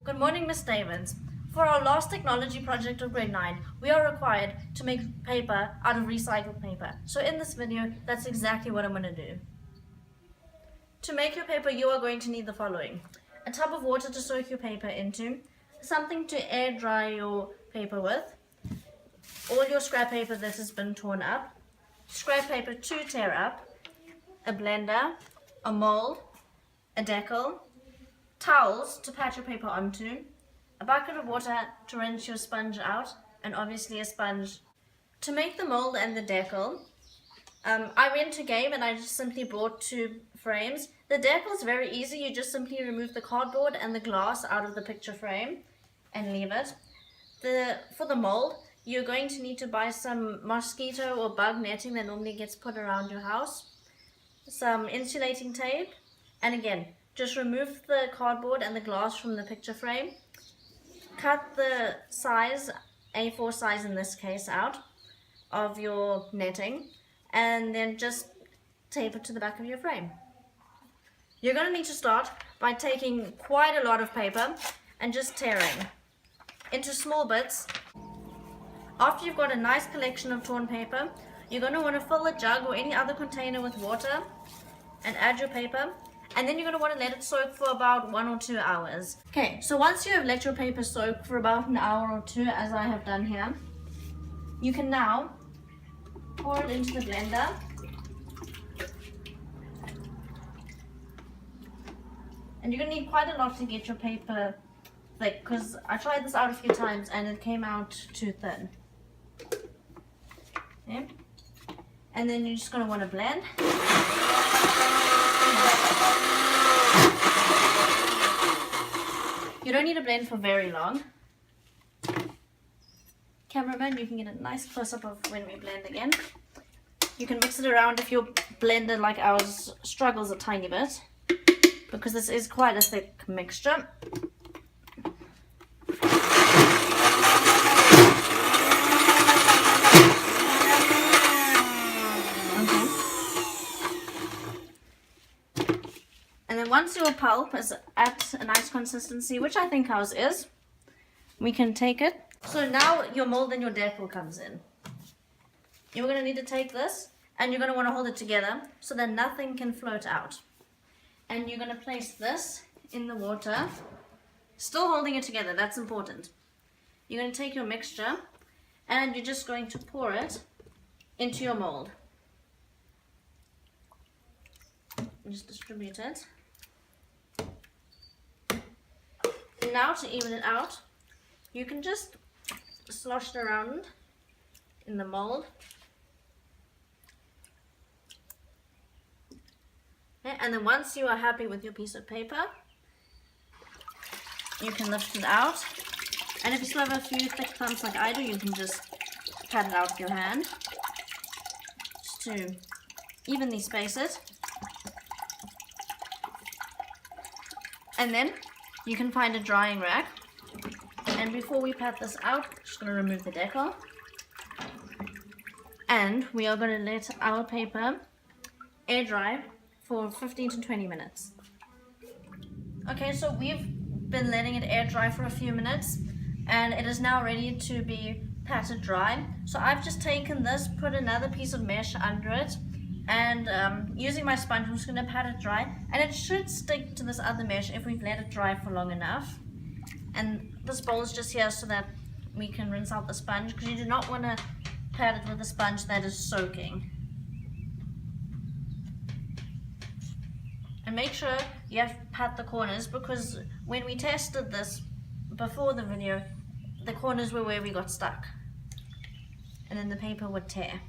Good morning, Miss Davids. For our last technology project of grade 9, we are required to make paper out of recycled paper. So in this video, that's exactly what I'm going to do. To make your paper, you are going to need the following. A tub of water to soak your paper into, something to air dry your paper with, all your scrap paper that has been torn up, scrap paper to tear up, a blender, a mold, a decal, towels to pat your paper onto, a bucket of water to rinse your sponge out, and obviously a sponge. To make the mold and the decal, I went to Game and I just simply bought 2 frames. The decal is very easy. You just simply remove the cardboard and the glass out of the picture frame and leave it. For the mold, you're going to need to buy some mosquito or bug netting that normally gets put around your house, some insulating tape, and again, just remove the cardboard and the glass from the picture frame. Cut the size, A4 size in this case, out of your netting, and then just tape it to the back of your frame. You're going to need to start by taking quite a lot of paper and just tearing into small bits. After you've got a nice collection of torn paper, you're going to want to fill a jug or any other container with water and add your paper, and then you're going to want to let it soak for about 1 or 2 hours. Okay, so once you have let your paper soak for about an hour or 2, as I have done here, you can now pour it into the blender. And you're going to need quite a lot to get your paper thick, because I tried this out a few times and it came out too thin. Okay. And then you're just going to want to blend. You don't need to blend for very long. Cameraman, you can get a nice close-up of when we blend again. You can mix it around if your blender like ours struggles a tiny bit, because this is quite a thick mixture. And then once your pulp is at a nice consistency, which I think ours is, we can take it. So now your mold and your decal comes in. You're going to need to take this and you're going to want to hold it together so that nothing can float out. And you're going to place this in the water, still holding it together, that's important. You're going to take your mixture and you're just going to pour it into your mold. Just distribute it. And now to even it out, you can just slosh it around in the mold. Okay, and then once you are happy with your piece of paper, you can lift it out. And if you still have a few thick clumps like I do, you can just pat it out with your hand just to evenly space it. And then you can find a drying rack. And before we pat this out, I'm just going to remove the decal. And we are going to let our paper air dry for 15 to 20 minutes. Okay, so we've been letting it air dry for a few minutes and it is now ready to be patted dry. So I've just taken this, put another piece of mesh under it, and using my sponge I'm just going to pat it dry, and it should stick to this other mesh if we've let it dry for long enough. And this bowl is just here so that we can rinse out the sponge, because you do not want to pat it with a sponge that is soaking. And make sure you have to pat the corners, because when we tested this before the video, the corners were where we got stuck and then the paper would tear.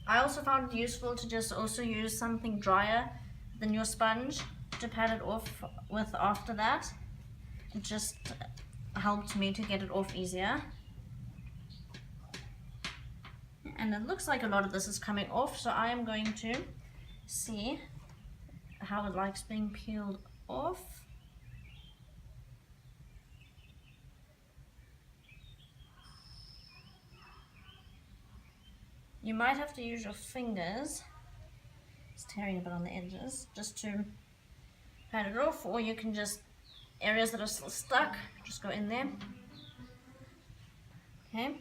I also found it useful to just also use something drier than your sponge to pat it off with after that. It just helped me to get it off easier. And it looks like a lot of this is coming off, so I am going to see how it likes being peeled off. You might have to use your fingers, it's tearing a bit on the edges, just to pat it off, or you can just, areas that are still stuck, just go in there. Okay.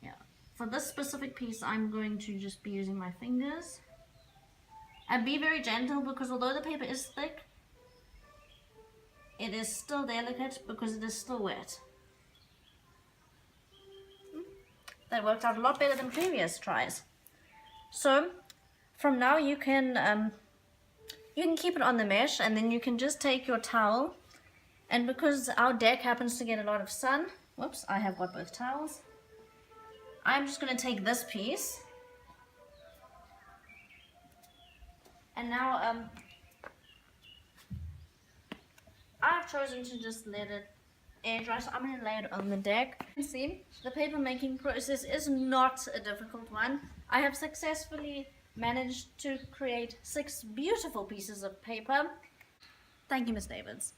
Yeah. For this specific piece, I'm going to just be using my fingers. And be very gentle, because although the paper is thick, it is still delicate because it is still wet. That worked out a lot better than previous tries. So from now you can keep it on the mesh, and then you can just take your towel, and because our deck happens to get a lot of sun, whoops, I have got both towels. I'm just going to take this piece, and now I've chosen to just let it air dry, so I'm going to lay it on the deck. You can see the paper making process is not a difficult one. I have successfully managed to create 6 beautiful pieces of paper. Thank you, Ms. Davids.